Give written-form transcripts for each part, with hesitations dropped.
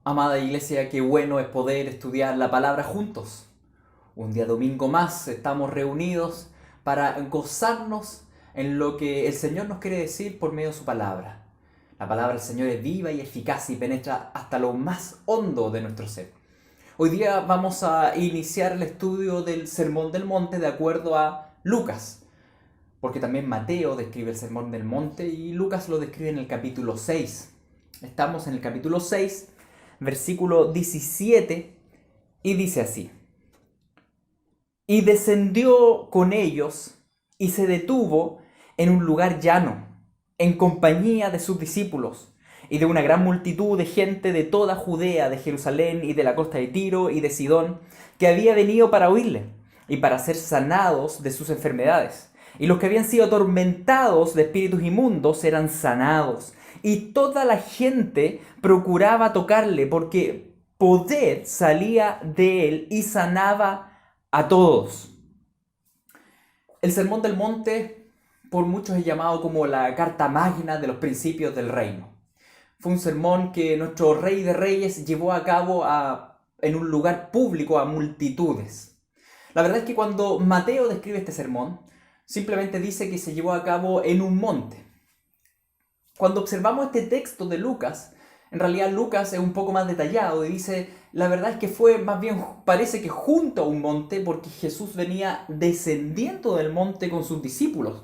Amada Iglesia, qué bueno es poder estudiar la palabra juntos. Un día domingo más estamos reunidos para gozarnos en lo que el Señor nos quiere decir por medio de su palabra. La palabra del Señor es viva y eficaz y penetra hasta lo más hondo de nuestro ser. Hoy día vamos a iniciar el estudio del Sermón del Monte de acuerdo a Lucas, porque también Mateo describe el Sermón del Monte y Lucas lo describe en el capítulo 6. Estamos en el capítulo 6, versículo 17, y dice así: Y descendió con ellos y se detuvo en un lugar llano, en compañía de sus discípulos y de una gran multitud de gente de toda Judea, de Jerusalén y de la costa de Tiro y de Sidón, que había venido para oírle y para ser sanados de sus enfermedades. Y los que habían sido atormentados de espíritus inmundos eran sanados. Y toda la gente procuraba tocarle, porque poder salía de él y sanaba a todos. El Sermón del Monte, por muchos es llamado como la carta magna de los principios del reino. Fue un sermón que nuestro Rey de Reyes llevó a cabo en un lugar público a multitudes. La verdad es que cuando Mateo describe este sermón, simplemente dice que se llevó a cabo en un monte. Cuando observamos este texto de Lucas, en realidad Lucas es un poco más detallado y dice, la verdad es que fue más bien, parece que junto a un monte, porque Jesús venía descendiendo del monte con sus discípulos.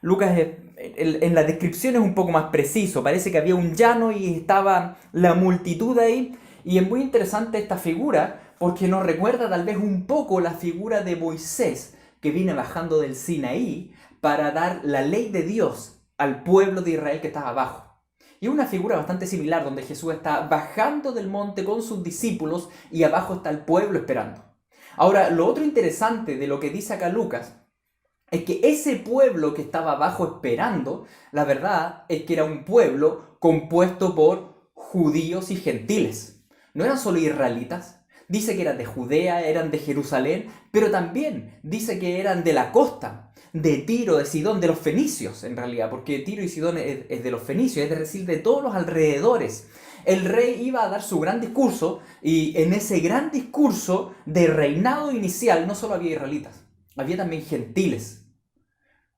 Lucas en la descripción es un poco más preciso, parece que había un llano y estaba la multitud ahí, y es muy interesante esta figura porque nos recuerda tal vez un poco la figura de Moisés que viene bajando del Sinaí para dar la ley de Dios al pueblo de Israel que estaba abajo. Y es una figura bastante similar donde Jesús está bajando del monte con sus discípulos y abajo está el pueblo esperando. Ahora, lo otro interesante de lo que dice acá Lucas es que ese pueblo que estaba abajo esperando, la verdad es que era un pueblo compuesto por judíos y gentiles. No eran solo israelitas. Dice que eran de Judea, eran de Jerusalén, pero también dice que eran de la costa, de Tiro, de Sidón, de los fenicios en realidad, porque Tiro y Sidón es de los fenicios, es decir, de todos los alrededores. El rey iba a dar su gran discurso y en ese gran discurso de reinado inicial no solo había israelitas, había también gentiles,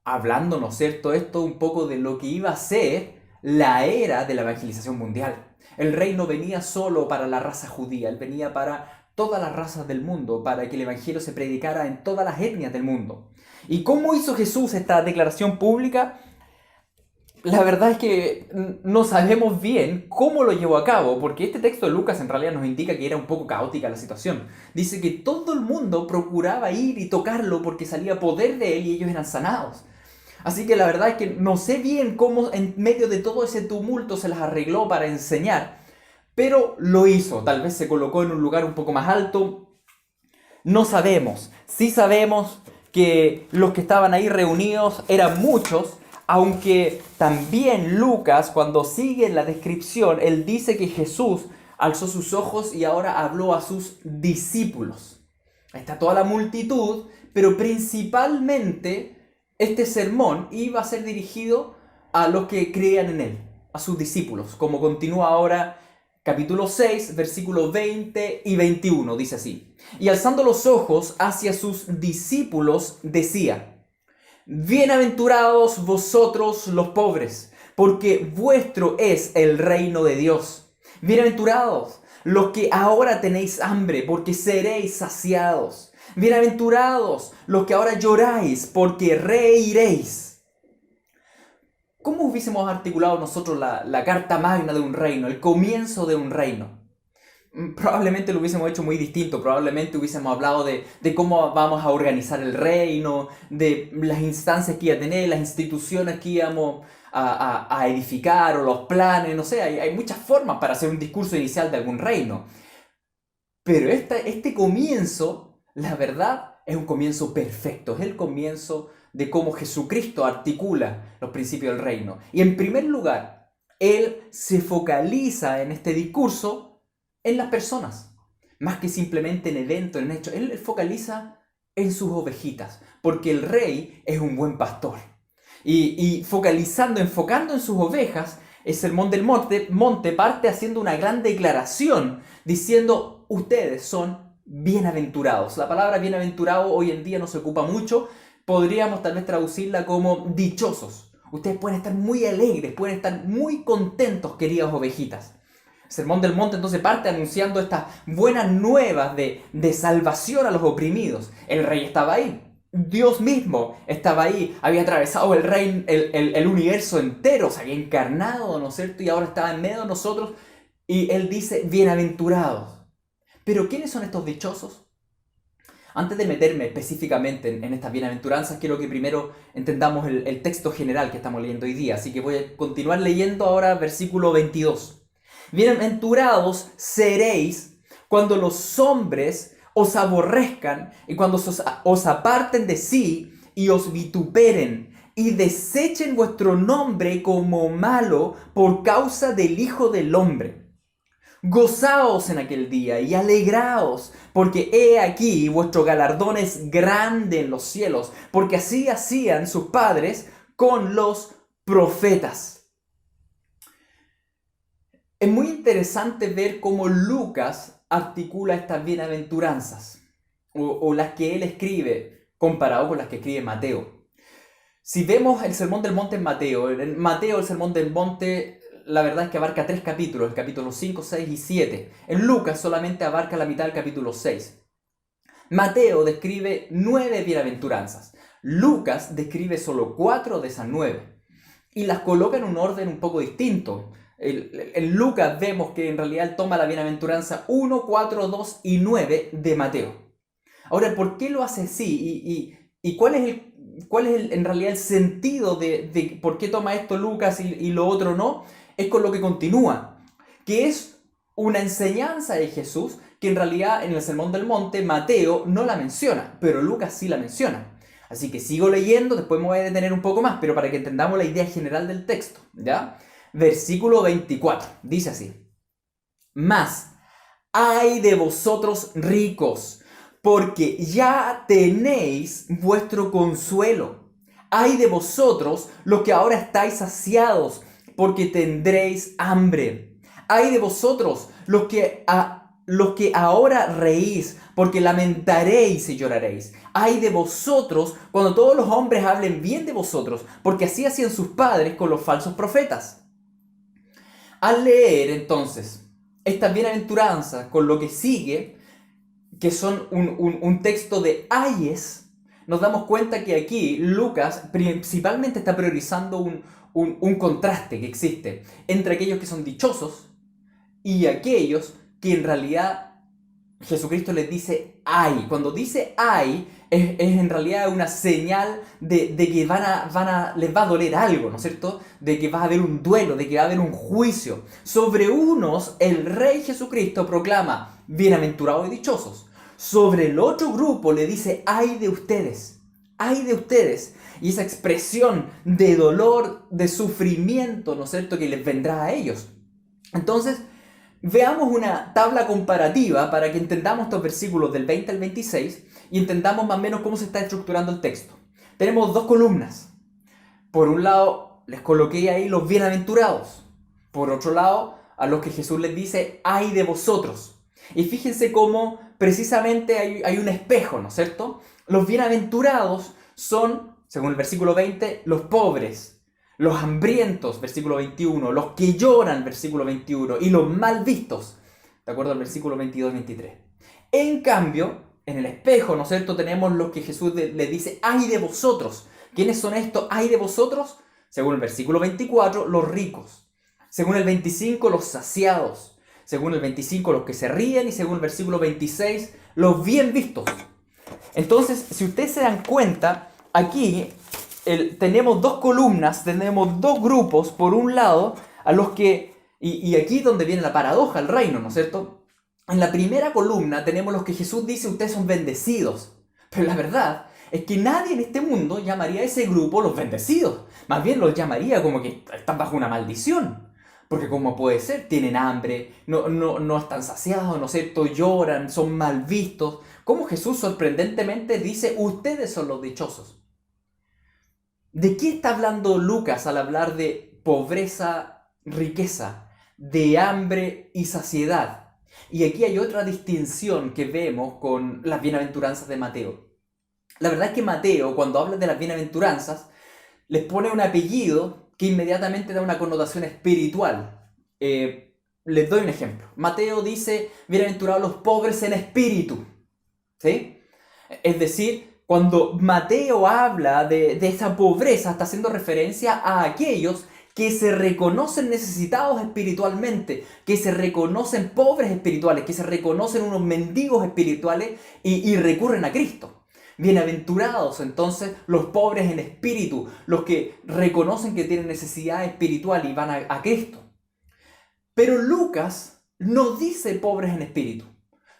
hablando, ¿no es cierto?, esto un poco de lo que iba a ser la era de la evangelización mundial. El rey no venía solo para la raza judía, él venía para todas las razas del mundo, para que el evangelio se predicara en todas las etnias del mundo. ¿Y cómo hizo Jesús esta declaración pública? La verdad es que no sabemos bien cómo lo llevó a cabo, porque este texto de Lucas en realidad nos indica que era un poco caótica la situación. Dice que todo el mundo procuraba ir y tocarlo porque salía poder de él y ellos eran sanados. Así que la verdad es que no sé bien cómo en medio de todo ese tumulto se las arregló para enseñar, pero lo hizo. Tal vez se colocó en un lugar un poco más alto. No sabemos. Sí sabemos que los que estaban ahí reunidos eran muchos, aunque también Lucas, cuando sigue la descripción, él dice que Jesús alzó sus ojos y ahora habló a sus discípulos. Está toda la multitud, pero principalmente este sermón iba a ser dirigido a los que creían en él, a sus discípulos, como continúa ahora capítulo 6, versículos 20 y 21, dice así. Y alzando los ojos hacia sus discípulos, decía: Bienaventurados vosotros los pobres, porque vuestro es el reino de Dios. Bienaventurados los que ahora tenéis hambre, porque seréis saciados. Bienaventurados los que ahora lloráis, porque reiréis. ¿Cómo hubiésemos articulado nosotros la carta magna de un reino, el comienzo de un reino? Probablemente lo hubiésemos hecho muy distinto, probablemente hubiésemos hablado de cómo vamos a organizar el reino, de las instancias que iba a tener, las instituciones que íbamos a edificar o los planes, no sé, hay muchas formas para hacer un discurso inicial de algún reino. Pero este comienzo, la verdad, es un comienzo perfecto, es el comienzo de cómo Jesucristo articula los principios del reino. Y en primer lugar, Él se focaliza en este discurso en las personas, más que simplemente en eventos, en hechos. Él focaliza en sus ovejitas, porque el rey es un buen pastor. Y enfocando en sus ovejas, el Sermón del Monte parte haciendo una gran declaración, diciendo, ustedes son bienaventurados. La palabra bienaventurado hoy en día no se ocupa mucho, podríamos tal vez traducirla como dichosos. Ustedes pueden estar muy alegres, pueden estar muy contentos, queridas ovejitas. El Sermón del Monte entonces parte anunciando estas buenas nuevas de salvación a los oprimidos. El rey estaba ahí. Dios mismo estaba ahí, había atravesado el universo entero, se había encarnado, ¿no es cierto? Y ahora estaba en medio de nosotros y Él dice, bienaventurados. Pero ¿quiénes son estos dichosos? Antes de meterme específicamente en estas bienaventuranzas, quiero que primero entendamos el texto general que estamos leyendo hoy día. Así que voy a continuar leyendo ahora versículo 22. Bienaventurados seréis cuando los hombres os aborrezcan y cuando os aparten de sí y os vituperen y desechen vuestro nombre como malo por causa del Hijo del Hombre. Gozaos en aquel día y alegraos, porque he aquí vuestro galardón es grande en los cielos, porque así hacían sus padres con los profetas. Es muy interesante ver cómo Lucas articula estas bienaventuranzas, o las que él escribe, comparado con las que escribe Mateo. Si vemos el Sermón del Monte en Mateo el Sermón del Monte, la verdad es que abarca 3 capítulos, el capítulo 5, 6 y 7. En Lucas solamente abarca la mitad del capítulo 6. Mateo describe 9 bienaventuranzas. Lucas describe solo 4 de esas 9. Y las coloca en un orden un poco distinto. En Lucas vemos que en realidad él toma la bienaventuranza 1, 4, 2 y 9 de Mateo. Ahora, ¿por qué lo hace así? ¿Y cuál es en realidad el sentido de por qué toma esto Lucas y lo otro no? Es con lo que continúa, que es una enseñanza de Jesús que en realidad en el Sermón del Monte Mateo no la menciona, pero Lucas sí la menciona. Así que sigo leyendo, después me voy a detener un poco más, pero para que entendamos la idea general del texto, ¿ya? Versículo 24, dice así: Mas, ay de vosotros ricos, porque ya tenéis vuestro consuelo. Ay de vosotros los que ahora estáis saciados, porque tendréis hambre. Ay de vosotros los que ahora reís, porque lamentaréis y lloraréis. Ay de vosotros cuando todos los hombres hablen bien de vosotros, porque así hacían sus padres con los falsos profetas. Al leer entonces estas bienaventuranzas con lo que sigue, que son un texto de ayes, nos damos cuenta que aquí Lucas principalmente está priorizando un contraste que existe entre aquellos que son dichosos y aquellos que en realidad Jesucristo les dice ay. Cuando dice ay, es en realidad una señal de que les va a doler algo, ¿no es cierto? De que va a haber un duelo, de que va a haber un juicio. Sobre unos, el Rey Jesucristo proclama bienaventurados y dichosos. Sobre el otro grupo le dice ay de ustedes, ay de ustedes. Y esa expresión de dolor, de sufrimiento, ¿no es cierto?, que les vendrá a ellos. Entonces, veamos una tabla comparativa para que entendamos estos versículos del 20 al 26 y entendamos más o menos cómo se está estructurando el texto. Tenemos 2 columnas. Por un lado, les coloqué ahí los bienaventurados. Por otro lado, a los que Jesús les dice, ay de vosotros. Y fíjense cómo precisamente hay un espejo, ¿no es cierto? Los bienaventurados son, según el versículo 20, los pobres, los hambrientos, versículo 21, los que lloran, versículo 21, y los mal vistos, de acuerdo al versículo 22 y 23. En cambio, en el espejo, ¿no es cierto?, tenemos los que Jesús le dice, ¡ay de vosotros! ¿Quiénes son estos? ¡Ay de vosotros! Según el versículo 24, los ricos. Según el 25, los saciados. Según el 25, los que se ríen. Y según el versículo 26, los bien vistos. Entonces, si ustedes se dan cuenta, aquí tenemos 2 columnas, tenemos 2 grupos. Por un lado, a los que, y aquí es donde viene la paradoja, el reino, ¿no es cierto? En la primera columna tenemos los que Jesús dice, ustedes son bendecidos. Pero la verdad es que nadie en este mundo llamaría a ese grupo los bendecidos. Más bien los llamaría como que están bajo una maldición. Porque ¿cómo puede ser? Tienen hambre, no están saciados, ¿no es cierto? Lloran, son mal vistos. ¿Cómo Jesús sorprendentemente dice, ustedes son los dichosos? ¿De qué está hablando Lucas al hablar de pobreza, riqueza, de hambre y saciedad? Y aquí hay otra distinción que vemos con las bienaventuranzas de Mateo. La verdad es que Mateo, cuando habla de las bienaventuranzas, les pone un apellido que inmediatamente da una connotación espiritual. Les doy un ejemplo. Mateo dice, bienaventurados los pobres en espíritu. ¿Sí? Es decir, cuando Mateo habla de esa pobreza, está haciendo referencia a aquellos que se reconocen necesitados espiritualmente, que se reconocen pobres espirituales, que se reconocen unos mendigos espirituales y recurren a Cristo. Bienaventurados entonces los pobres en espíritu, los que reconocen que tienen necesidad espiritual y van a Cristo. Pero Lucas no dice pobres en espíritu,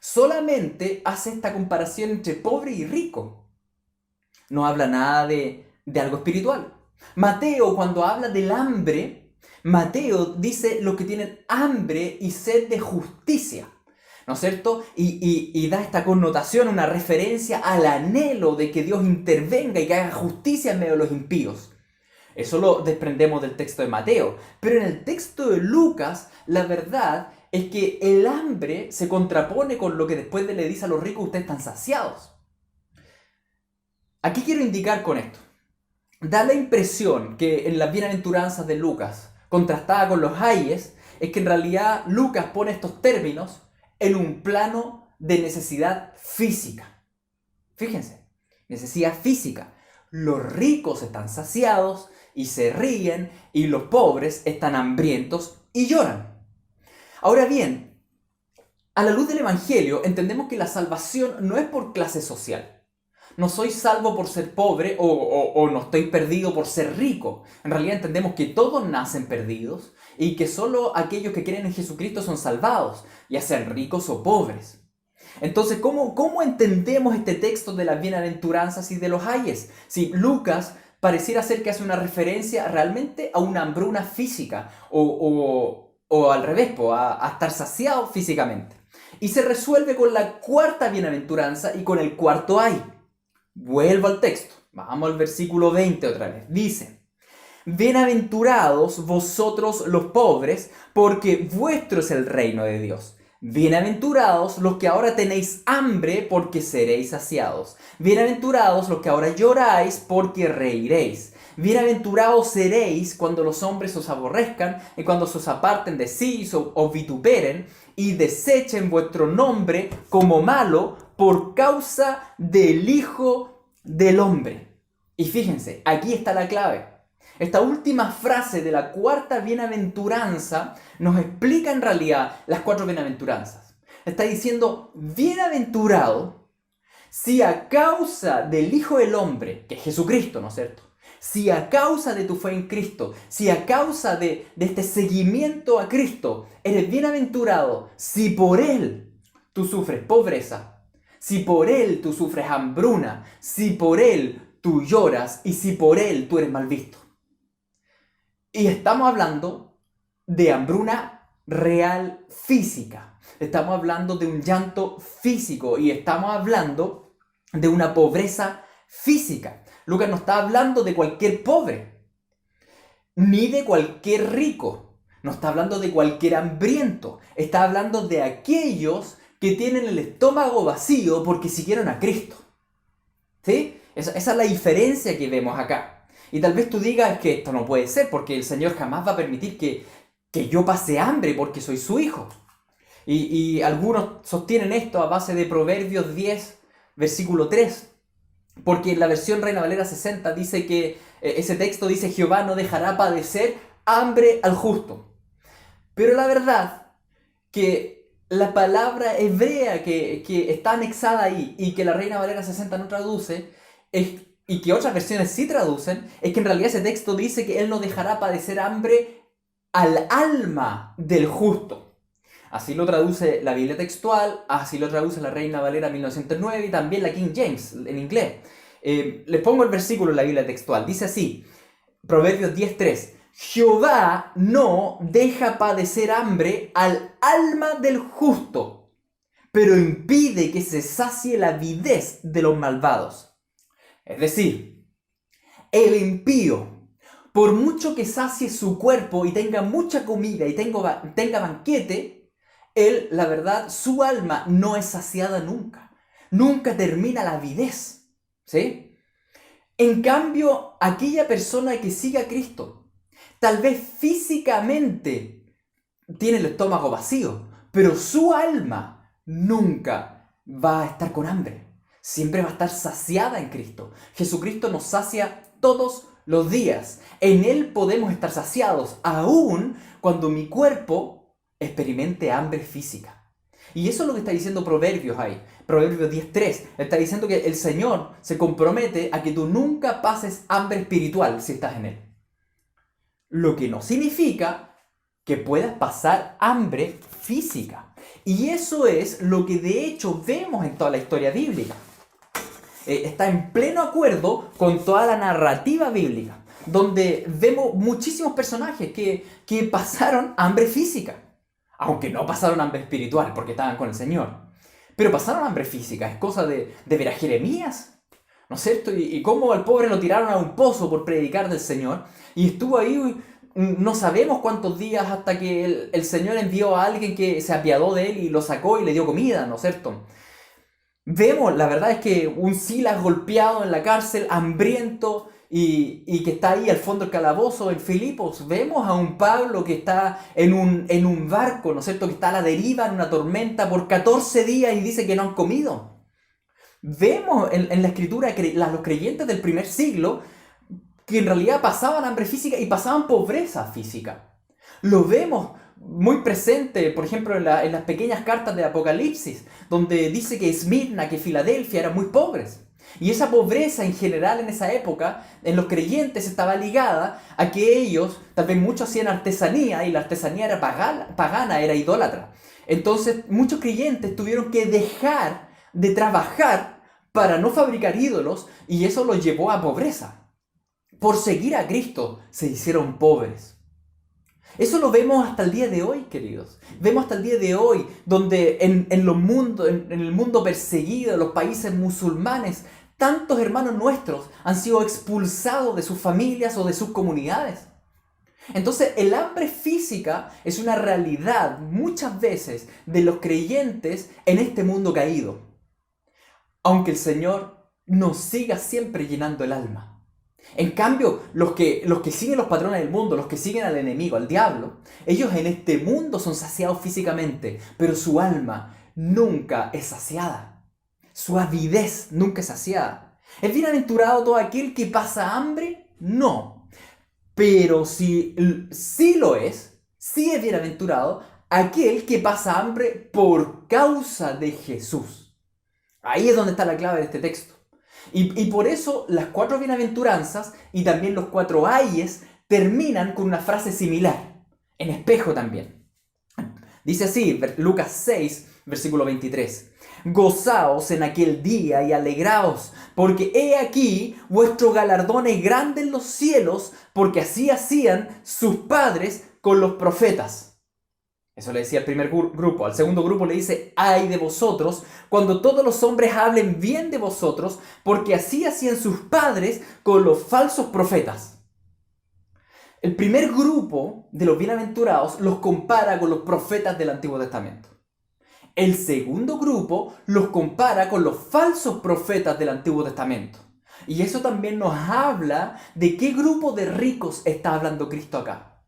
solamente hace esta comparación entre pobre y rico. No habla nada de algo espiritual. Mateo, cuando habla del hambre, Mateo dice los que tienen hambre y sed de justicia, ¿no es cierto? Y da esta connotación, una referencia al anhelo de que Dios intervenga y que haga justicia en medio de los impíos. Eso lo desprendemos del texto de Mateo. Pero en el texto de Lucas, la verdad es que el hambre se contrapone con lo que después le dice a los ricos, ustedes están saciados. ¿A qué quiero indicar con esto? Da la impresión que en las bienaventuranzas de Lucas, contrastada con los ayes, es que en realidad Lucas pone estos términos en un plano de necesidad física. Fíjense, necesidad física. Los ricos están saciados y se ríen, y los pobres están hambrientos y lloran. Ahora bien, a la luz del Evangelio entendemos que la salvación no es por clase social. No soy salvo por ser pobre o no estoy perdido por ser rico. En realidad entendemos que todos nacen perdidos y que solo aquellos que creen en Jesucristo son salvados, ya sean ricos o pobres. Entonces, ¿cómo entendemos este texto de las bienaventuranzas y de los ayes? Si Lucas pareciera ser que hace una referencia realmente a una hambruna física o al revés, a estar saciado físicamente. Y se resuelve con la cuarta bienaventuranza y con el cuarto ay. Vuelvo al texto, vamos al versículo 20 otra vez. Dice, bienaventurados vosotros los pobres, porque vuestro es el reino de Dios. Bienaventurados los que ahora tenéis hambre, porque seréis saciados. Bienaventurados los que ahora lloráis, porque reiréis. Bienaventurados seréis cuando los hombres os aborrezcan y cuando os aparten de sí y os vituperen y desechen vuestro nombre como malo por causa del Hijo del Hombre. Y fíjense, aquí está la clave. Esta última frase de la cuarta bienaventuranza nos explica en realidad las cuatro bienaventuranzas. Está diciendo, bienaventurado si a causa del Hijo del Hombre, que es Jesucristo, ¿no es cierto? Si a causa de tu fe en Cristo, si a causa de este seguimiento a Cristo, eres bienaventurado, si por Él tú sufres pobreza, si por Él tú sufres hambruna, si por Él tú lloras y si por Él tú eres mal visto. Y estamos hablando de hambruna real física. Estamos hablando de un llanto físico y estamos hablando de una pobreza física. Lucas no está hablando de cualquier pobre, ni de cualquier rico. No está hablando de cualquier hambriento. Está hablando de aquellos que tienen el estómago vacío porque siguieron a Cristo. ¿Sí? Esa es la diferencia que vemos acá. Y tal vez tú digas que esto no puede ser porque el Señor jamás va a permitir que yo pase hambre porque soy su hijo. Y algunos sostienen esto a base de Proverbios 10, versículo 3. Porque en la versión Reina Valera 60 dice que ese texto dice Jehová no dejará padecer hambre al justo. Pero la verdad que la palabra hebrea que está anexada ahí y que la Reina Valera 60 no traduce y que otras versiones sí traducen, es que en realidad ese texto dice que Él no dejará padecer hambre al alma del justo. Así lo traduce la Biblia textual, así lo traduce la Reina Valera 1909 y también la King James en inglés. Les pongo el versículo en la Biblia textual. Dice así, Proverbios 10.3. Jehová no deja padecer hambre al alma del justo, pero impide que se sacie la avidez de los malvados. Es decir, el impío, por mucho que sacie su cuerpo y tenga mucha comida y tenga banquete, él, la verdad, su alma no es saciada nunca. Nunca termina la avidez. ¿Sí? En cambio, aquella persona que sigue a Cristo, tal vez físicamente tiene el estómago vacío, pero su alma nunca va a estar con hambre. Siempre va a estar saciada en Cristo. Jesucristo nos sacia todos los días. En Él podemos estar saciados, aun cuando mi cuerpo experimente hambre física. Y eso es lo que está diciendo Proverbios ahí. Proverbios 10:3. Está diciendo que el Señor se compromete a que tú nunca pases hambre espiritual si estás en Él. Lo que no significa que puedas pasar hambre física. Y eso es lo que de hecho vemos en toda la historia bíblica. Está en pleno acuerdo con toda la narrativa bíblica, donde vemos muchísimos personajes que pasaron hambre física, aunque no pasaron hambre espiritual porque estaban con el Señor, pero pasaron hambre física. Es cosa de ver a Jeremías, ¿no es cierto? Y cómo al pobre lo tiraron a un pozo por predicar del Señor, y estuvo ahí no sabemos cuántos días hasta que el Señor envió a alguien que se apiadó de él y lo sacó y le dio comida, ¿no es cierto? Vemos, la verdad es que un Silas golpeado en la cárcel, hambriento, y que está ahí al fondo del calabozo en Filipos. Vemos a un Pablo que está en un barco, ¿no es cierto?, que está a la deriva en una tormenta por 14 días y dice que no han comido. Vemos en la escritura que los creyentes del primer siglo que en realidad pasaban hambre física y pasaban pobreza física. Lo vemos muy presente, por ejemplo, en las pequeñas cartas de Apocalipsis, donde dice que Esmirna, que Filadelfia eran muy pobres. Y esa pobreza en general en esa época, en los creyentes, estaba ligada a que ellos, tal vez muchos hacían artesanía, y la artesanía era pagana, era idólatra. Entonces muchos creyentes tuvieron que dejar de trabajar para no fabricar ídolos, y eso los llevó a pobreza. Por seguir a Cristo se hicieron pobres. Eso lo vemos hasta el día de hoy, queridos. Vemos hasta el día de hoy, donde en el mundo perseguido, en los países musulmanes, tantos hermanos nuestros han sido expulsados de sus familias o de sus comunidades. Entonces, el hambre física es una realidad muchas veces de los creyentes en este mundo caído. Aunque el Señor nos siga siempre llenando el alma. En cambio, los que siguen los patrones del mundo, los que siguen al enemigo, al diablo, ellos en este mundo son saciados físicamente, pero su alma nunca es saciada. Su avidez nunca es saciada. ¿Es bienaventurado todo aquel que pasa hambre? No. Pero sí lo es, sí es bienaventurado aquel que pasa hambre por causa de Jesús. Ahí es donde está la clave de este texto. Y por eso las 4 bienaventuranzas y también los 4 ayes terminan con una frase similar, en espejo también. Dice así, Lucas 6, versículo 23. Gozaos en aquel día y alegraos, porque he aquí vuestro galardón es grande en los cielos, porque así hacían sus padres con los profetas. Eso le decía al primer grupo. Al segundo grupo le dice, ay de vosotros, cuando todos los hombres hablen bien de vosotros, porque así hacían sus padres con los falsos profetas. El primer grupo de los bienaventurados los compara con los profetas del Antiguo Testamento. El segundo grupo los compara con los falsos profetas del Antiguo Testamento. Y eso también nos habla de qué grupo de ricos está hablando Cristo acá.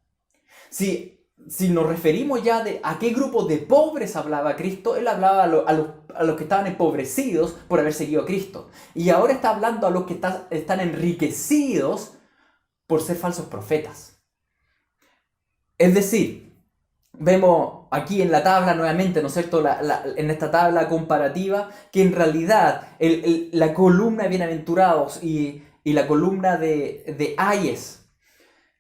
Si nos referimos ya a qué grupo de pobres hablaba Cristo, Él hablaba a los que estaban empobrecidos por haber seguido a Cristo. Y ahora está hablando a los que están enriquecidos por ser falsos profetas. Es decir, vemos aquí en la tabla nuevamente, ¿no es cierto?, en esta tabla comparativa, que en realidad la columna de bienaventurados y la columna de ayes,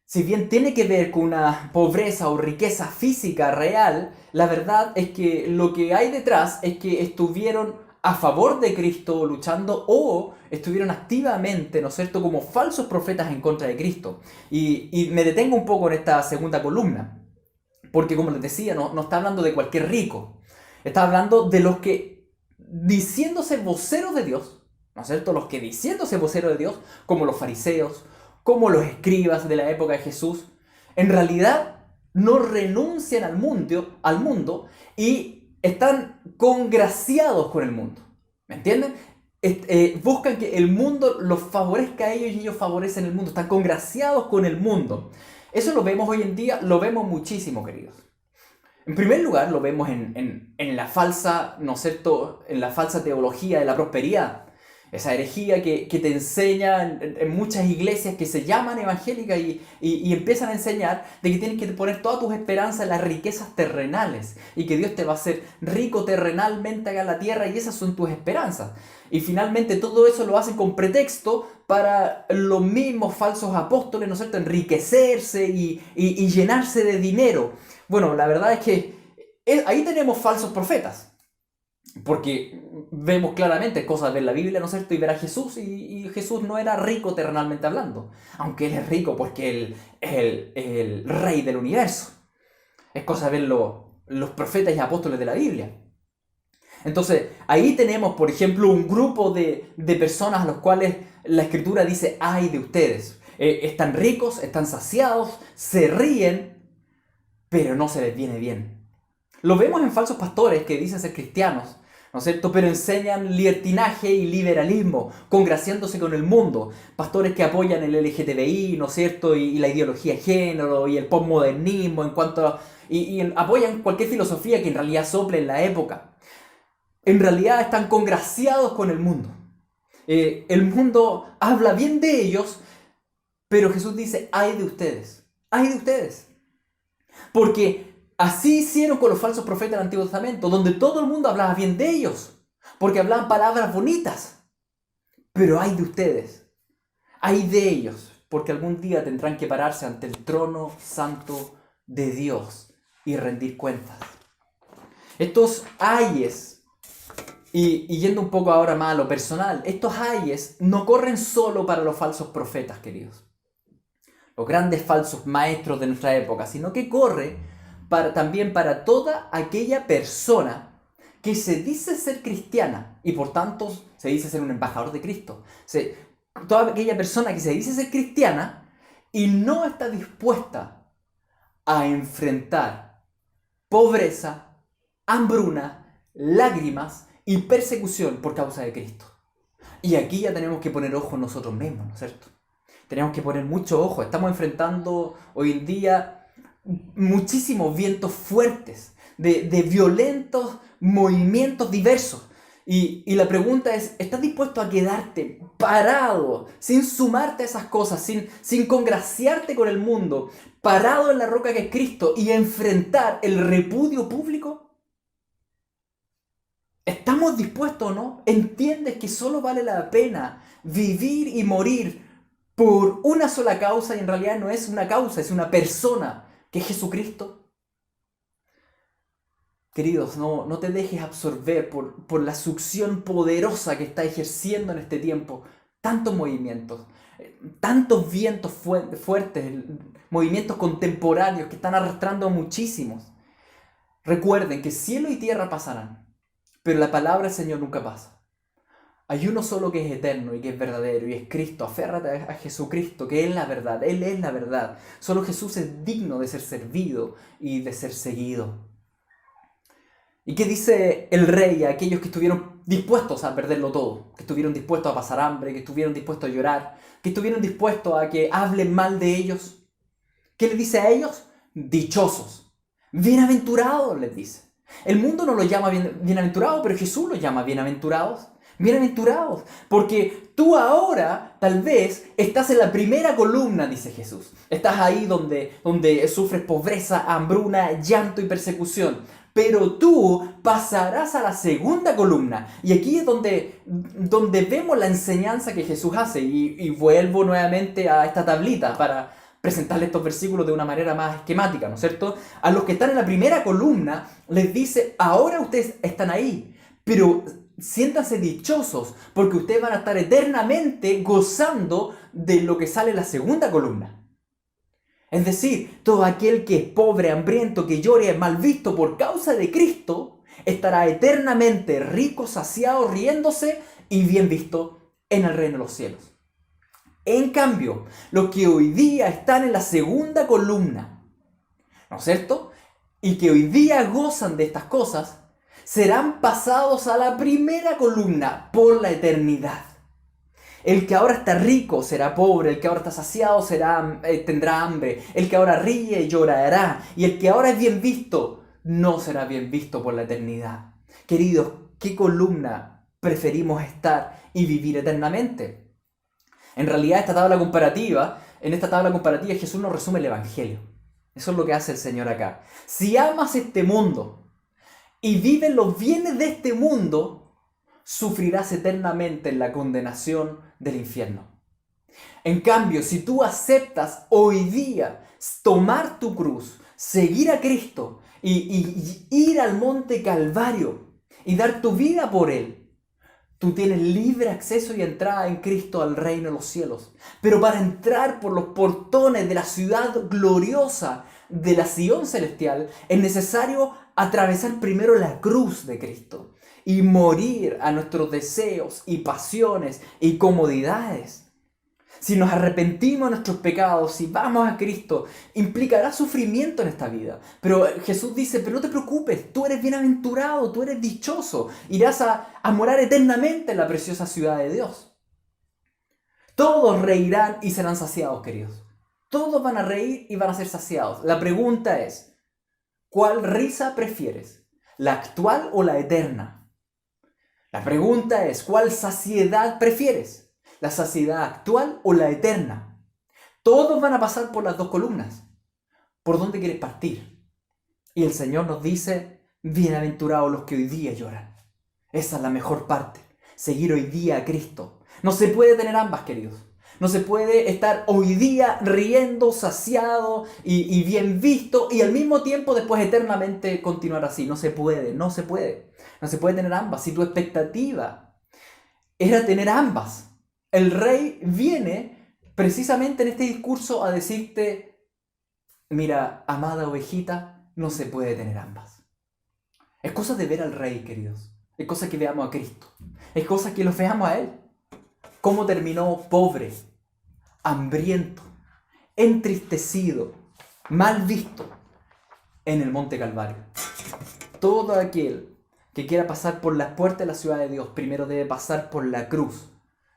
si bien tiene que ver con una pobreza o riqueza física real, la verdad es que lo que hay detrás es que estuvieron a favor de Cristo luchando o estuvieron activamente, ¿no es cierto?, como falsos profetas en contra de Cristo. Y me detengo un poco en esta segunda columna, porque como les decía, no está hablando de cualquier rico, está hablando de los que, diciéndose voceros de Dios, ¿no es cierto?, los que diciéndose voceros de Dios, como los fariseos, como los escribas de la época de Jesús, en realidad no renuncian al mundo y están congraciados con el mundo. ¿Me entienden? Buscan que el mundo los favorezca a ellos y ellos favorecen el mundo. Están congraciados con el mundo. Eso lo vemos hoy en día, lo vemos muchísimo, queridos. En primer lugar, lo vemos en la falsa, ¿no es cierto?, en la falsa teología de la prosperidad. Esa herejía que te enseña en muchas iglesias que se llaman evangélicas y empiezan a enseñar de que tienes que poner todas tus esperanzas en las riquezas terrenales y que Dios te va a hacer rico terrenalmente acá en la tierra y esas son tus esperanzas. Y finalmente todo eso lo hacen con pretexto para los mismos falsos apóstoles, ¿no es cierto?, enriquecerse y llenarse de dinero. Bueno, la verdad es que ahí tenemos falsos profetas. Porque vemos claramente cosas de la Biblia, ¿no es cierto? Y ver a Jesús, y Jesús no era rico terrenalmente hablando. Aunque Él es rico porque Él es el rey del universo. Es cosa de ver los profetas y apóstoles de la Biblia. Entonces, ahí tenemos, por ejemplo, un grupo de personas a los cuales la Escritura dice, ¡ay de ustedes! Están ricos, están saciados, se ríen, pero no se les viene bien. Lo vemos en falsos pastores que dicen ser cristianos, ¿no es cierto?, pero enseñan libertinaje y liberalismo, congraciándose con el mundo. Pastores que apoyan el LGTBI, ¿no es cierto?, y la ideología de género y el postmodernismo en cuanto a, y apoyan cualquier filosofía que en realidad sople en la época. En realidad están congraciados con el mundo. El mundo habla bien de ellos, pero Jesús dice, ¡ay de ustedes! ¡Ay de ustedes! Porque así hicieron con los falsos profetas del Antiguo Testamento, donde todo el mundo hablaba bien de ellos, porque hablaban palabras bonitas. Pero ay de ustedes, ay de ellos, porque algún día tendrán que pararse ante el trono santo de Dios y rendir cuentas. Estos ayes, y yendo un poco ahora más a lo personal, estos ayes no corren solo para los falsos profetas, queridos, los grandes falsos maestros de nuestra época, sino que corre también para toda aquella persona que se dice ser cristiana y por tanto se dice ser un embajador de Cristo. Toda aquella persona que se dice ser cristiana y no está dispuesta a enfrentar pobreza, hambruna, lágrimas y persecución por causa de Cristo. Y aquí ya tenemos que poner ojo nosotros mismos, ¿no es cierto? Tenemos que poner mucho ojo. Estamos enfrentando hoy en día muchísimos vientos fuertes, de violentos movimientos diversos. Y la pregunta es, ¿estás dispuesto a quedarte parado, sin sumarte a esas cosas, sin congraciarte con el mundo, parado en la roca que es Cristo y enfrentar el repudio público? ¿Estamos dispuestos o no? ¿Entiendes que solo vale la pena vivir y morir por una sola causa y en realidad no es una causa, es una persona, que es Jesucristo? Queridos, no te dejes absorber por la succión poderosa que está ejerciendo en este tiempo tantos movimientos, tantos vientos fuertes, movimientos contemporáneos que están arrastrando a muchísimos. Recuerden que cielo y tierra pasarán, pero la palabra del Señor nunca pasa. Hay uno solo que es eterno y que es verdadero y es Cristo. Aférrate a Jesucristo, que es la verdad. Él es la verdad. Solo Jesús es digno de ser servido y de ser seguido. ¿Y qué dice el rey a aquellos que estuvieron dispuestos a perderlo todo? Que estuvieron dispuestos a pasar hambre, que estuvieron dispuestos a llorar, que estuvieron dispuestos a que hablen mal de ellos. ¿Qué les dice a ellos? Dichosos. Bienaventurados, les dice. El mundo no los llama bienaventurados, pero Jesús los llama bienaventurados. Bienaventurados, porque tú ahora tal vez estás en la primera columna, dice Jesús. Estás ahí donde sufres pobreza, hambruna, llanto y persecución. Pero tú pasarás a la segunda columna. Y aquí es donde vemos la enseñanza que Jesús hace. Y vuelvo nuevamente a esta tablita para presentarle estos versículos de una manera más esquemática, ¿no es cierto? A los que están en la primera columna les dice, ahora ustedes están ahí, pero siéntanse dichosos porque ustedes van a estar eternamente gozando de lo que sale en la segunda columna. Es decir, todo aquel que es pobre, hambriento, que llore, es mal visto por causa de Cristo, estará eternamente rico, saciado, riéndose y bien visto en el reino de los cielos. En cambio, los que hoy día están en la segunda columna, ¿no es cierto? Y que hoy día gozan de estas cosas, serán pasados a la primera columna por la eternidad. El que ahora está rico será pobre, el que ahora está saciado tendrá hambre, el que ahora ríe llorará, y el que ahora es bien visto no será bien visto por la eternidad. Queridos, ¿qué columna preferimos estar y vivir eternamente? En realidad, en esta tabla comparativa Jesús nos resume el Evangelio. Eso es lo que hace el Señor acá. Si amas este mundo y vives los bienes de este mundo, sufrirás eternamente en la condenación del infierno. En cambio, si tú aceptas hoy día tomar tu cruz, seguir a Cristo y ir al monte Calvario y dar tu vida por Él, tú tienes libre acceso y entrada en Cristo al reino de los cielos. Pero para entrar por los portones de la ciudad gloriosa de la Sion celestial, es necesario atravesar primero la cruz de Cristo y morir a nuestros deseos y pasiones y comodidades. Si nos arrepentimos de nuestros pecados, si vamos a Cristo, implicará sufrimiento en esta vida. Pero Jesús dice, pero no te preocupes, tú eres bienaventurado, tú eres dichoso, irás a morar eternamente en la preciosa ciudad de Dios. Todos reirán y serán saciados, queridos. Todos van a reír y van a ser saciados. La pregunta es, ¿cuál risa prefieres? ¿La actual o la eterna? La pregunta es, ¿cuál saciedad prefieres? ¿La saciedad actual o la eterna? Todos van a pasar por las dos columnas. ¿Por dónde quieres partir? Y el Señor nos dice, bienaventurados los que hoy día lloran. Esa es la mejor parte, seguir hoy día a Cristo. No se puede tener ambas, queridos. No se puede estar hoy día riendo, saciado y bien visto y al mismo tiempo después eternamente continuar así. No se puede. No se puede tener ambas. Si tu expectativa era tener ambas, el rey viene precisamente en este discurso a decirte, mira, amada ovejita, no se puede tener ambas. Es cosa de ver al rey, queridos. Es cosa que veamos a Cristo. Es cosa que lo veamos a Él. Cómo terminó pobre, hambriento, entristecido, mal visto en el monte Calvario. Todo aquel que quiera pasar por las puertas de la ciudad de Dios, primero debe pasar por la cruz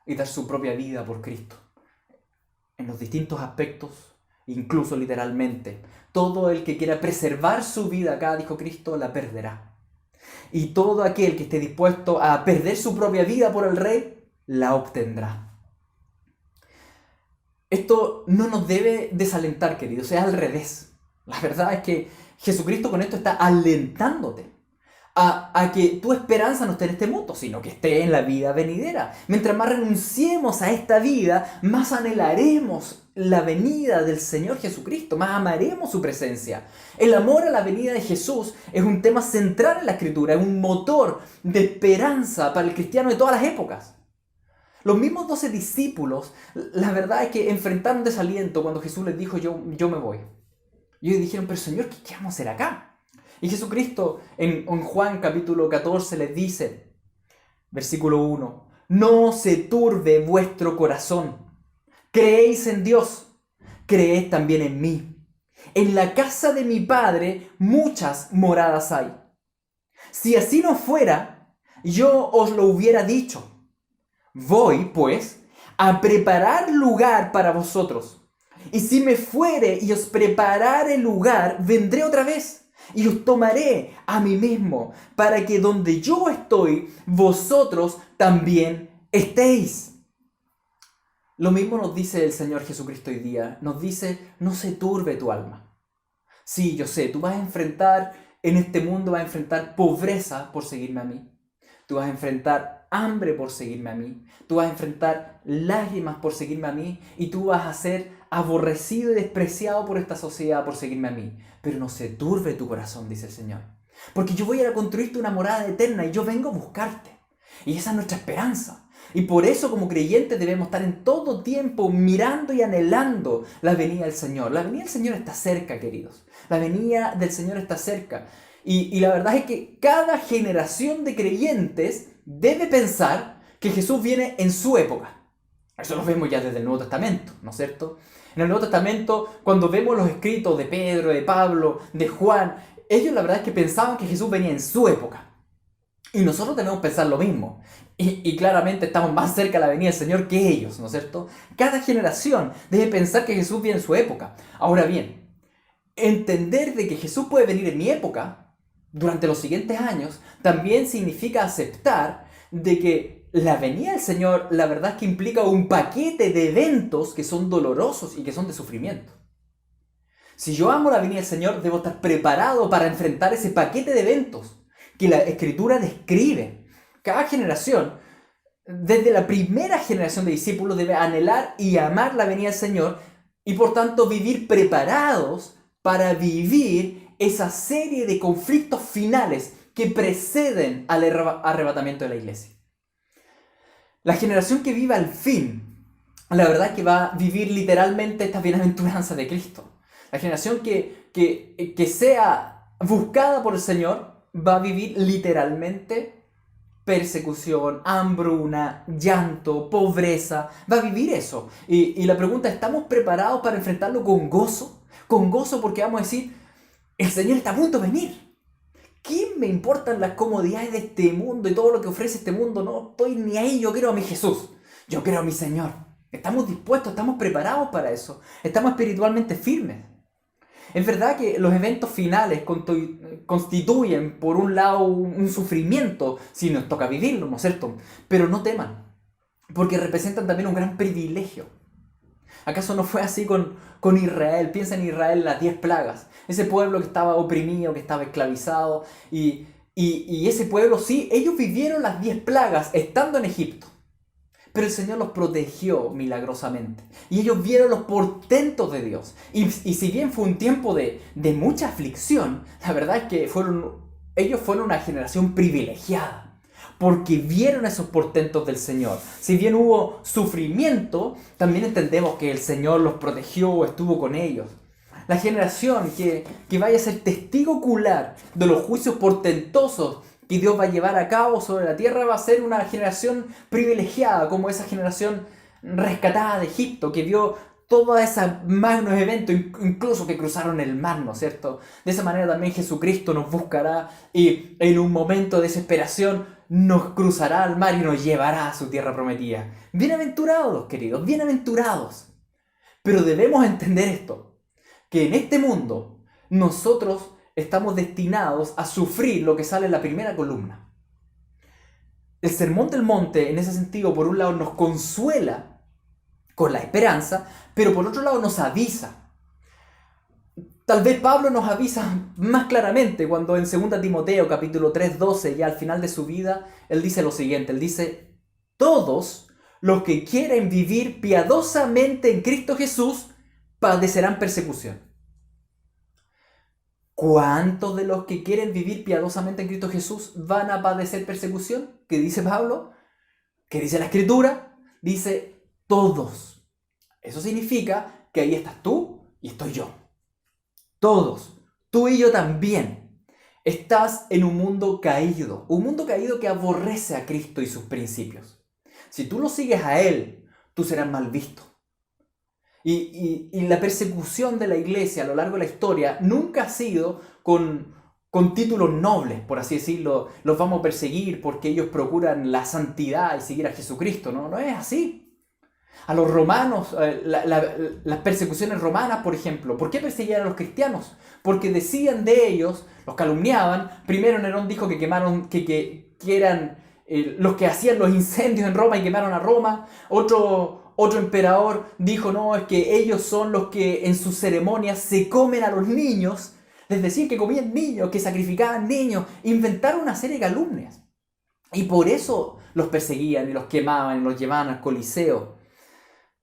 y dar su propia vida por Cristo. En los distintos aspectos, incluso literalmente. Todo el que quiera preservar su vida acá, dijo Cristo, la perderá. Y todo aquel que esté dispuesto a perder su propia vida por el Rey, la obtendrá. Esto no nos debe desalentar, queridos, es al revés. La verdad es que Jesucristo con esto está alentándote a que tu esperanza no esté en este mundo, sino que esté en la vida venidera. Mientras más renunciemos a esta vida, más anhelaremos la venida del Señor Jesucristo, más amaremos su presencia. El amor a la venida de Jesús es un tema central en la Escritura, es un motor de esperanza para el cristiano de todas las épocas. Los mismos 12 discípulos, la verdad es que enfrentaron desaliento cuando Jesús les dijo, yo me voy. Y ellos dijeron, pero Señor, ¿qué vamos a hacer acá? Y Jesucristo en Juan capítulo 14 les dice, versículo 1, no se turbe vuestro corazón, creéis en Dios, creed también en mí. En la casa de mi Padre muchas moradas hay. Si así no fuera, yo os lo hubiera dicho. Voy, pues, a preparar lugar para vosotros. Y si me fuere y os preparare lugar, vendré otra vez y os tomaré a mí mismo, para que donde yo estoy, vosotros también estéis. Lo mismo nos dice el Señor Jesucristo hoy día. Nos dice, no se turbe tu alma. Sí, yo sé, tú vas a enfrentar, en este mundo vas a enfrentar pobreza por seguirme a mí. Tú vas a enfrentar hambre por seguirme a mí. Tú vas a enfrentar lágrimas por seguirme a mí. Y tú vas a ser aborrecido y despreciado por esta sociedad por seguirme a mí. Pero no se turbe tu corazón, dice el Señor. Porque yo voy a ir a construirte una morada eterna y yo vengo a buscarte. Y esa es nuestra esperanza. Y por eso como creyentes debemos estar en todo tiempo mirando y anhelando la venida del Señor. La venida del Señor está cerca, queridos. La venida del Señor está cerca. Y la verdad es que cada generación de creyentes debe pensar que Jesús viene en su época. Eso lo vemos ya desde el Nuevo Testamento, ¿no es cierto? En el Nuevo Testamento, cuando vemos los escritos de Pedro, de Pablo, de Juan, ellos la verdad es que pensaban que Jesús venía en su época. Y nosotros debemos pensar lo mismo. Y claramente estamos más cerca de la venida del Señor que ellos, ¿no es cierto? Cada generación debe pensar que Jesús viene en su época. Ahora bien, entender de que Jesús puede venir en mi época, durante los siguientes años, también significa aceptar de que la venida del Señor, la verdad es que implica un paquete de eventos que son dolorosos y que son de sufrimiento. Si yo amo la venida del Señor, debo estar preparado para enfrentar ese paquete de eventos que la Escritura describe. Cada generación, desde la primera generación de discípulos, debe anhelar y amar la venida del Señor y por tanto vivir preparados para vivir esa serie de conflictos finales que preceden al arrebatamiento de la iglesia. La generación que viva al fin, la verdad es que va a vivir literalmente esta bienaventuranza de Cristo. La generación que sea buscada por el Señor va a vivir literalmente persecución, hambruna, llanto, pobreza. Va a vivir eso. Y la pregunta, ¿estamos preparados para enfrentarlo con gozo? Con gozo porque vamos a decir, el Señor está a punto de venir. ¿Qué me importan las comodidades de este mundo y todo lo que ofrece este mundo? No estoy ni ahí, yo quiero a mi Jesús. Yo quiero a mi Señor. Estamos dispuestos, estamos preparados para eso. Estamos espiritualmente firmes. Es verdad que los eventos finales constituyen, por un lado, un sufrimiento, si nos toca vivirlo, ¿no es cierto? Pero no teman, porque representan también un gran privilegio. ¿Acaso no fue así con Israel? Piensa en Israel, las 10 plagas. Ese pueblo que estaba oprimido, que estaba esclavizado. Y ese pueblo, sí, ellos vivieron las 10 plagas estando en Egipto. Pero el Señor los protegió milagrosamente. Y ellos vieron los portentos de Dios. Y si bien fue un tiempo de mucha aflicción, la verdad es que ellos fueron una generación privilegiada. Porque vieron esos portentos del Señor. Si bien hubo sufrimiento, también entendemos que el Señor los protegió, estuvo con ellos. La generación que vaya a ser testigo ocular de los juicios portentosos que Dios va a llevar a cabo sobre la tierra va a ser una generación privilegiada, como esa generación rescatada de Egipto, que vio todos esos magnos eventos, incluso que cruzaron el mar, ¿no es cierto? De esa manera también Jesucristo nos buscará y en un momento de desesperación nos cruzará al mar y nos llevará a su tierra prometida. Bienaventurados, queridos, bienaventurados. Pero debemos entender esto, que en este mundo nosotros estamos destinados a sufrir lo que sale en la primera columna. El Sermón del Monte, en ese sentido, por un lado nos consuela con la esperanza, pero por otro lado nos avisa. Tal vez Pablo nos avisa más claramente cuando en 2 Timoteo capítulo 3:12, ya al final de su vida, él dice lo siguiente, él dice, todos los que quieren vivir piadosamente en Cristo Jesús padecerán persecución. ¿Cuántos de los que quieren vivir piadosamente en Cristo Jesús van a padecer persecución? ¿Qué dice Pablo? ¿Qué dice la Escritura? Dice todos. Eso significa que ahí estás tú y estoy yo. Todos. Tú y yo también. Estás en un mundo caído que aborrece a Cristo y sus principios. Si tú lo sigues a Él, tú serás mal visto. Y la persecución de la iglesia a lo largo de la historia nunca ha sido con títulos nobles, por así decirlo. Los vamos a perseguir porque ellos procuran la santidad y seguir a Jesucristo. No es así. A los romanos, las persecuciones romanas, por ejemplo, ¿por qué perseguían a los cristianos? Porque decían de ellos, los calumniaban. Primero Nerón dijo que quemaron, que eran los que hacían los incendios en Roma y quemaron a Roma. Otro emperador dijo, no, es que ellos son los que en sus ceremonias se comen a los niños. Les decían que comían niños, que sacrificaban niños. Inventaron una serie de calumnias. Y por eso los perseguían y los quemaban y los llevaban al Coliseo.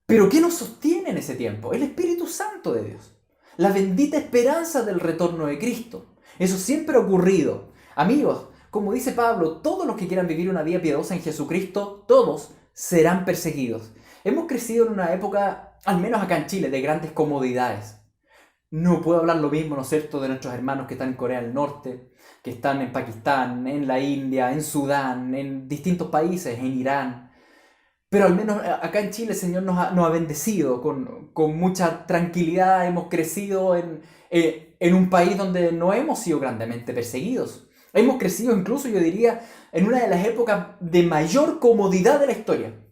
Pero ¿qué nos sostiene en ese tiempo? El Espíritu Santo de Dios. La bendita esperanza del retorno de Cristo. Eso siempre ha ocurrido. Amigos, Como dice Pablo, todos los que quieran vivir una vida piadosa en Jesucristo, todos serán perseguidos. Hemos crecido en una época, al menos acá en Chile, de grandes comodidades. No puedo hablar lo mismo, ¿no es cierto?, de nuestros hermanos que están en Corea del Norte, que están en Pakistán, en la India, en Sudán, en distintos países, en Irán. Pero al menos acá en Chile el Señor nos ha bendecido con mucha tranquilidad. Hemos crecido en un país donde no hemos sido grandemente perseguidos. Hemos crecido incluso, yo diría, en una de las épocas de mayor comodidad de la historia.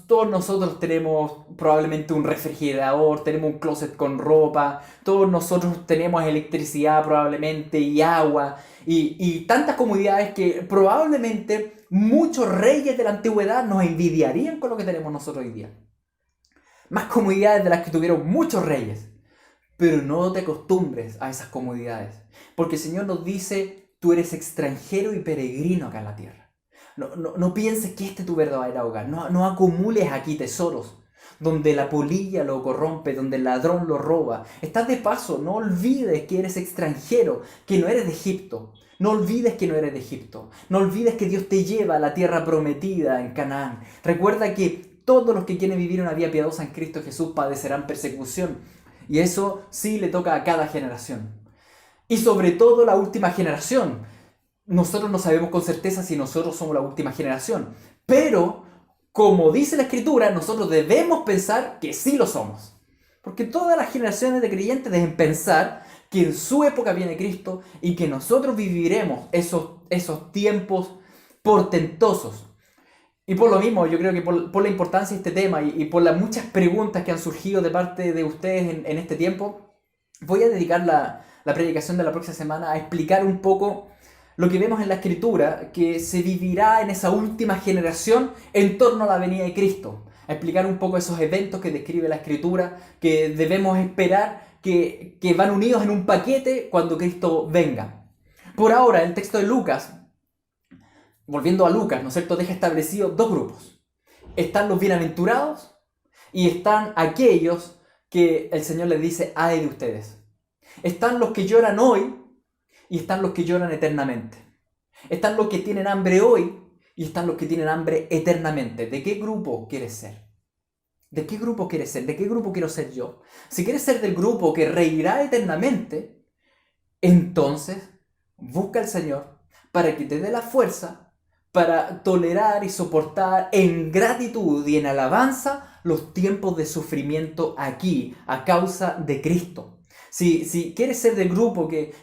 Todos nosotros tenemos probablemente un refrigerador, tenemos un closet con ropa, todos nosotros tenemos electricidad probablemente y agua y tantas comodidades que probablemente muchos reyes de la antigüedad nos envidiarían con lo que tenemos nosotros hoy día. Más comodidades de las que tuvieron muchos reyes. Pero no te acostumbres a esas comodidades, porque el Señor nos dice, tú eres extranjero y peregrino acá en la tierra. No pienses que este es tu verdadero hogar. No acumules aquí tesoros donde la polilla lo corrompe, donde el ladrón lo roba. Estás de paso, no olvides que eres extranjero, que no eres de Egipto. No olvides que no eres de Egipto. No olvides que Dios te lleva a la tierra prometida en Canaán. Recuerda que todos los que quieren vivir una vida piadosa en Cristo Jesús padecerán persecución. Y eso sí le toca a cada generación. Y sobre todo la última generación. Nosotros no sabemos con certeza si nosotros somos la última generación, pero como dice la Escritura, nosotros debemos pensar que sí lo somos. Porque todas las generaciones de creyentes deben pensar que en su época viene Cristo y que nosotros viviremos esos tiempos portentosos. Y por lo mismo, yo creo que por la importancia de este tema y por las muchas preguntas que han surgido de parte de ustedes en este tiempo, voy a dedicar la predicación de la próxima semana a explicar un poco lo que vemos en la Escritura, que se vivirá en esa última generación en torno a la venida de Cristo. A explicar un poco esos eventos que describe la Escritura, que debemos esperar, que van unidos en un paquete cuando Cristo venga. Por ahora, el texto de Lucas, volviendo a Lucas, ¿no es cierto?, deja establecido dos grupos. Están los bienaventurados y están aquellos que el Señor les dice, ay de ustedes. Están los que lloran hoy y están los que lloran eternamente. Están los que tienen hambre hoy y están los que tienen hambre eternamente. ¿De qué grupo quieres ser? ¿De qué grupo quieres ser? ¿De qué grupo quiero ser yo? Si quieres ser del grupo que reirá eternamente, entonces busca al Señor para que te dé la fuerza para tolerar y soportar en gratitud y en alabanza los tiempos de sufrimiento aquí, a causa de Cristo. Si quieres ser del grupo que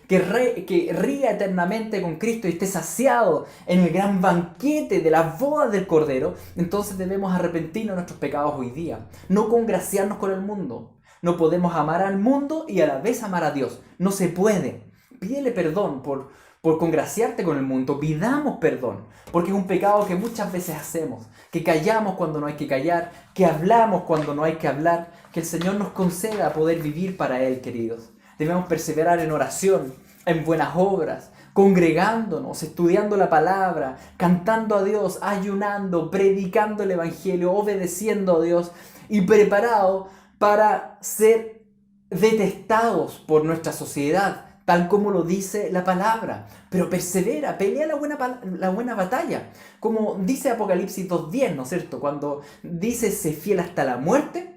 ría eternamente con Cristo y esté saciado en el gran banquete de las bodas del Cordero, entonces debemos arrepentirnos de nuestros pecados hoy día. No congraciarnos con el mundo. No podemos amar al mundo y a la vez amar a Dios. No se puede. Pídele perdón por congraciarte con el mundo. Pidamos perdón, porque es un pecado que muchas veces hacemos, que callamos cuando no hay que callar, que hablamos cuando no hay que hablar. Que el Señor nos conceda poder vivir para Él, queridos. Debemos perseverar en oración, en buenas obras, congregándonos, estudiando la palabra, cantando a Dios, ayunando, predicando el Evangelio, obedeciendo a Dios y preparados para ser detestados por nuestra sociedad, tal como lo dice la palabra. Pero persevera, pelea la buena batalla. Como dice Apocalipsis 2:10, ¿no es cierto? Cuando dice, sé fiel hasta la muerte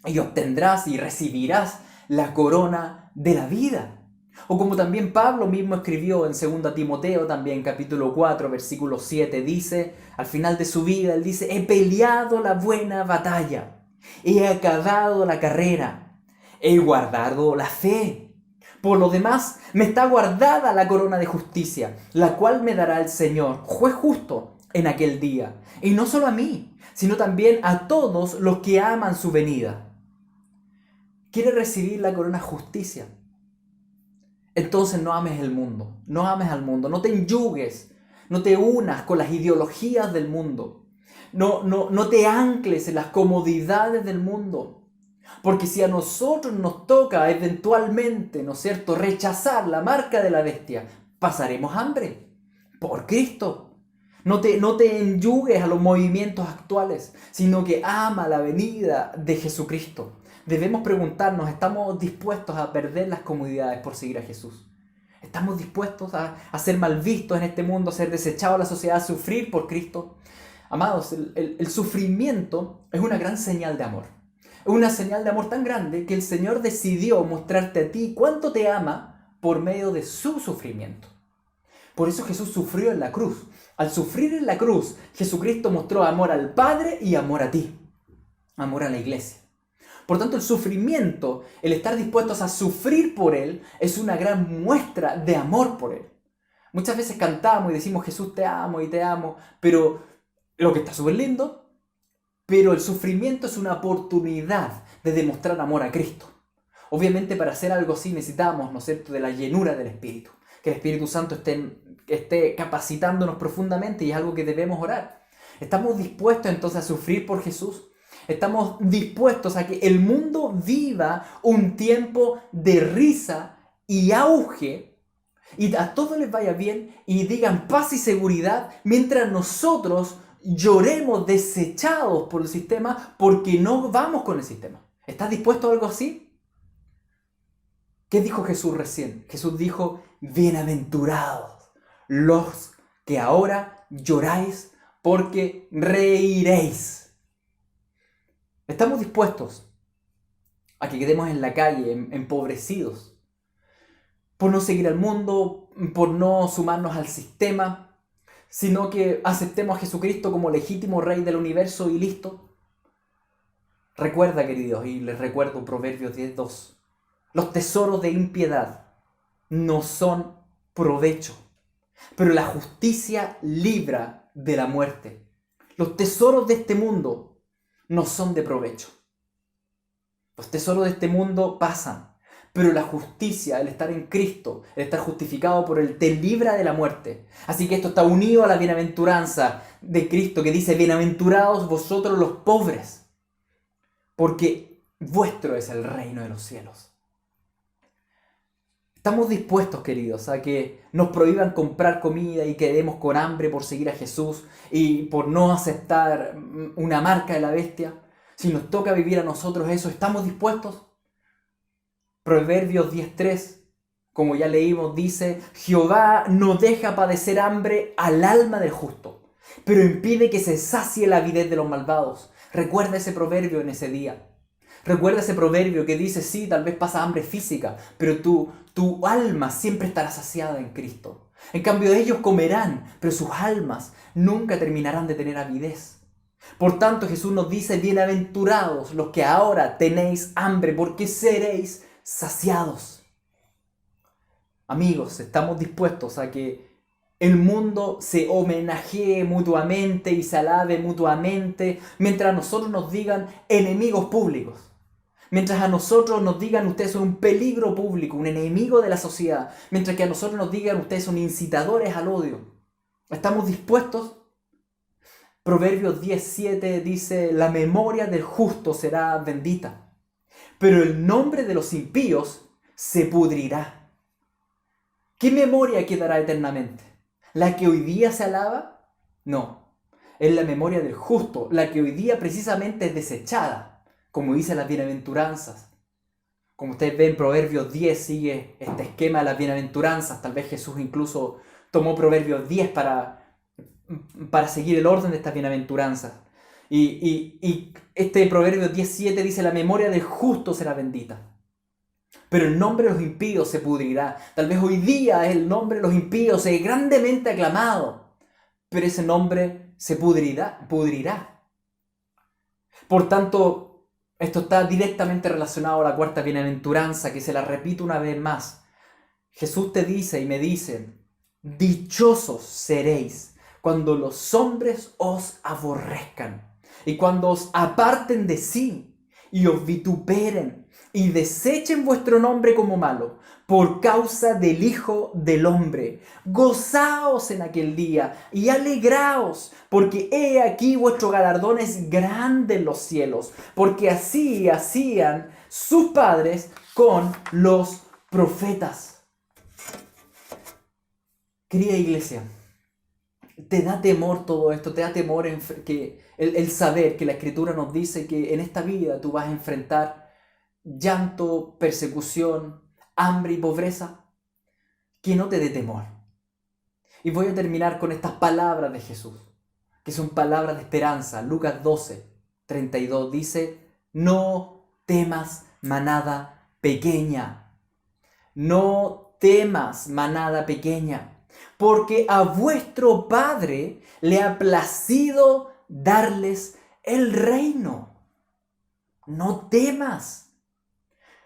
y obtendrás y recibirás la corona de la vida. O como también Pablo mismo escribió en 2 Timoteo, también capítulo 4, versículo 7, dice, al final de su vida, él dice, he peleado la buena batalla, he acabado la carrera, he guardado la fe. Por lo demás, me está guardada la corona de justicia, la cual me dará el Señor, juez justo, en aquel día. Y no solo a mí, sino también a todos los que aman su venida. ¿Quieres recibir la corona de justicia? Entonces no ames el mundo, no ames al mundo, no te enyugues, no te unas con las ideologías del mundo, no te ancles en las comodidades del mundo. Porque si a nosotros nos toca eventualmente, ¿no es cierto?, rechazar la marca de la bestia, pasaremos hambre por Cristo. No te enyugues a los movimientos actuales, sino que ama la venida de Jesucristo. Debemos preguntarnos, ¿estamos dispuestos a perder las comodidades por seguir a Jesús? ¿Estamos dispuestos a ser mal vistos en este mundo, a ser desechados a la sociedad, a sufrir por Cristo? Amados, el sufrimiento es una gran señal de amor. Es una señal de amor tan grande que el Señor decidió mostrarte a ti cuánto te ama por medio de su sufrimiento. Por eso Jesús sufrió en la cruz. Al sufrir en la cruz, Jesucristo mostró amor al Padre y amor a ti. Amor a la iglesia. Por tanto, el sufrimiento, el estar dispuestos a sufrir por Él, es una gran muestra de amor por Él. Muchas veces cantamos y decimos, Jesús te amo y te amo, pero lo que está súper lindo, pero el sufrimiento es una oportunidad de demostrar amor a Cristo. Obviamente para hacer algo así necesitamos, ¿no es cierto?, de la llenura del Espíritu. Que el Espíritu Santo esté capacitándonos profundamente y es algo que debemos orar. ¿Estamos dispuestos entonces a sufrir por Jesús? ¿Estamos dispuestos a que el mundo viva un tiempo de risa y auge y a todos les vaya bien y digan paz y seguridad mientras nosotros lloremos desechados por el sistema porque no vamos con el sistema? ¿Estás dispuesto a algo así? ¿Qué dijo Jesús recién? Jesús dijo, bienaventurados los que ahora lloráis porque reiréis. ¿Estamos dispuestos a que quedemos en la calle, empobrecidos, por no seguir al mundo, por no sumarnos al sistema, sino que aceptemos a Jesucristo como legítimo Rey del universo y listo? Recuerda, queridos, y les recuerdo Proverbios 10:2, los tesoros de impiedad no son provecho, pero la justicia libra de la muerte. Los tesoros de este mundo no son de provecho. Los tesoros de este mundo pasan, pero la justicia, el estar en Cristo, el estar justificado por Él, te libra de la muerte. Así que esto está unido a la bienaventuranza de Cristo que dice, bienaventurados vosotros los pobres, porque vuestro es el reino de los cielos. ¿Estamos dispuestos, queridos, a que nos prohíban comprar comida y quedemos con hambre por seguir a Jesús y por no aceptar una marca de la bestia? Si nos toca vivir a nosotros eso, ¿estamos dispuestos? Proverbios 10:3, como ya leímos, dice, Jehová no deja padecer hambre al alma del justo, pero impide que se sacie la avidez de los malvados. Recuerda ese proverbio en ese día. Recuerda ese proverbio que dice, sí, tal vez pasa hambre física, pero tu alma siempre estará saciada en Cristo. En cambio, ellos comerán, pero sus almas nunca terminarán de tener avidez. Por tanto, Jesús nos dice, bienaventurados los que ahora tenéis hambre, porque seréis saciados. Amigos, estamos dispuestos a que el mundo se homenajee mutuamente y se alabe mutuamente, mientras a nosotros nos digan enemigos públicos. Mientras a nosotros nos digan ustedes son un peligro público, un enemigo de la sociedad. Mientras que a nosotros nos digan ustedes son incitadores al odio. ¿Estamos dispuestos? Proverbios 10:7 dice, la memoria del justo será bendita, pero el nombre de los impíos se pudrirá. ¿Qué memoria quedará eternamente? ¿La que hoy día se alaba? No, es la memoria del justo, la que hoy día precisamente es desechada. Como dice las bienaventuranzas. Como ustedes ven, Proverbios 10 sigue este esquema de las bienaventuranzas. Tal vez Jesús incluso tomó Proverbios 10 para seguir el orden de estas bienaventuranzas. Y este Proverbios 10:7 dice, la memoria del justo será bendita, pero el nombre de los impíos se pudrirá. Tal vez hoy día el nombre de los impíos es grandemente aclamado, pero ese nombre se pudrirá. Por tanto, esto está directamente relacionado a la cuarta bienaventuranza, que se la repito una vez más. Jesús te dice y me dice, dichosos seréis cuando los hombres os aborrezcan y cuando os aparten de sí y os vituperen y desechen vuestro nombre como malo por causa del Hijo del Hombre. Gozaos en aquel día y alegraos, porque he aquí vuestro galardón es grande en los cielos, porque así hacían sus padres con los profetas. Querida iglesia, ¿te da temor todo esto? ¿Te da temor que el saber que la Escritura nos dice que en esta vida tú vas a enfrentar llanto, persecución, hambre y pobreza? que no te dé temor. Y voy a terminar con estas palabras de Jesús, que son palabras de esperanza. Lucas 12:32 dice: no temas, manada pequeña. No temas, manada pequeña, porque a vuestro Padre le ha placido darles el reino. No temas.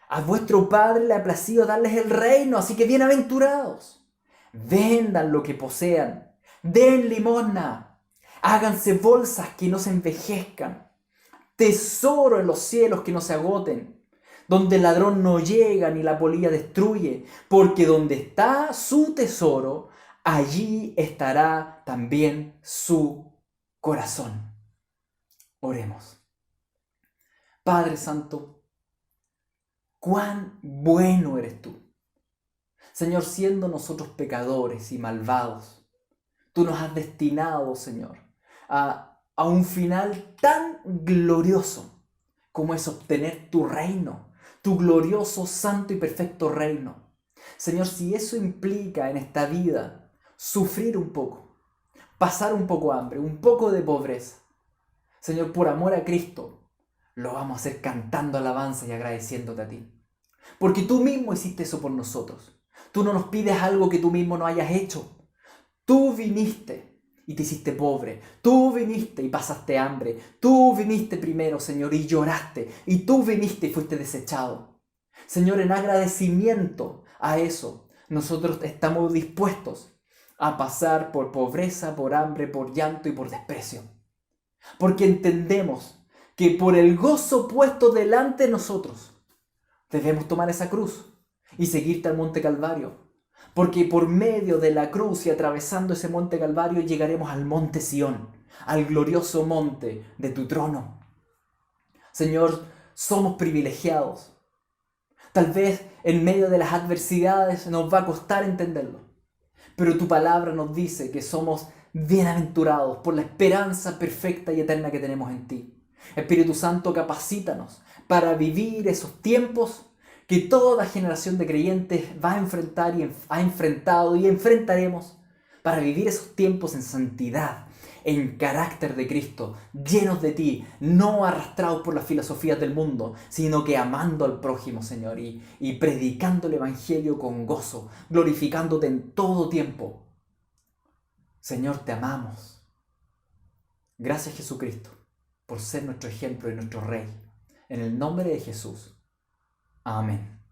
A vuestro Padre le ha placido darles el reino, así que bienaventurados. Vendan lo que posean, den limosna, háganse bolsas que no se envejezcan, tesoro en los cielos que no se agoten, donde el ladrón no llega ni la polilla destruye, porque donde está su tesoro, allí estará también su corazón. Oremos. Padre Santo, cuán bueno eres tú. Señor, siendo nosotros pecadores y malvados, tú nos has destinado, Señor, a un final tan glorioso como es obtener tu reino, tu glorioso, santo y perfecto reino. Señor, si eso implica en esta vida sufrir un poco, pasar un poco hambre, un poco de pobreza, Señor, por amor a Cristo, lo vamos a hacer cantando alabanza y agradeciéndote a ti. Porque tú mismo hiciste eso por nosotros. Tú no nos pides algo que tú mismo no hayas hecho. Tú viniste y te hiciste pobre. Tú viniste y pasaste hambre. Tú viniste primero, Señor, y lloraste. Y tú viniste y fuiste desechado. Señor, en agradecimiento a eso, nosotros estamos dispuestos a pasar por pobreza, por hambre, por llanto y por desprecio. Porque entendemos que por el gozo puesto delante de nosotros, debemos tomar esa cruz y seguirte al Monte Calvario. Porque por medio de la cruz y atravesando ese Monte Calvario llegaremos al Monte Sión, al glorioso monte de tu trono. Señor, somos privilegiados. Tal vez en medio de las adversidades nos va a costar entenderlo. Pero tu palabra nos dice que somos bienaventurados por la esperanza perfecta y eterna que tenemos en ti. Espíritu Santo, capacítanos para vivir esos tiempos que toda generación de creyentes va a enfrentar y ha enfrentado y enfrentaremos, para vivir esos tiempos en santidad, en carácter de Cristo, llenos de ti, no arrastrados por las filosofías del mundo, sino que amando al prójimo, Señor, y predicando el Evangelio con gozo, glorificándote en todo tiempo. Señor, te amamos. Gracias, Jesucristo, por ser nuestro ejemplo y nuestro Rey. En el nombre de Jesús. Amén.